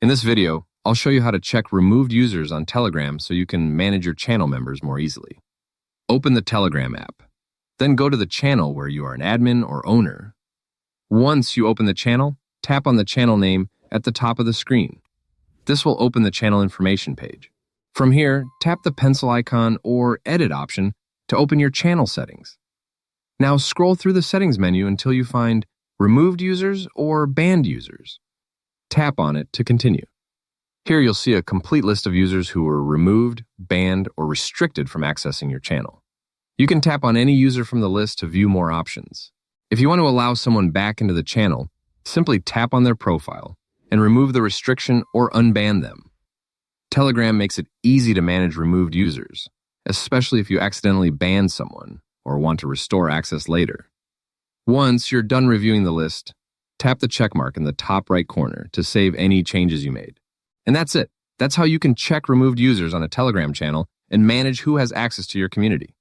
In this video, I'll show you how to check removed users on Telegram so you can manage your channel members more easily. Open the Telegram app. Then go to the channel where you are an admin or owner. Once you open the channel, tap on the channel name at the top of the screen. This will open the channel information page. From here, tap the pencil icon or edit option to open your channel settings. Now scroll through the settings menu until you find removed users or banned users. Tap on it to continue. Here you'll see a complete list of users who were removed, banned, or restricted from accessing your channel. You can tap on any user from the list to view more options. If you want to allow someone back into the channel, simply tap on their profile and remove the restriction or unban them. Telegram makes it easy to manage removed users, especially if you accidentally ban someone or want to restore access later. Once you're done reviewing the list, tap the check mark in the top right corner to save any changes you made. And that's it. That's how you can check removed users on a Telegram channel and manage who has access to your community.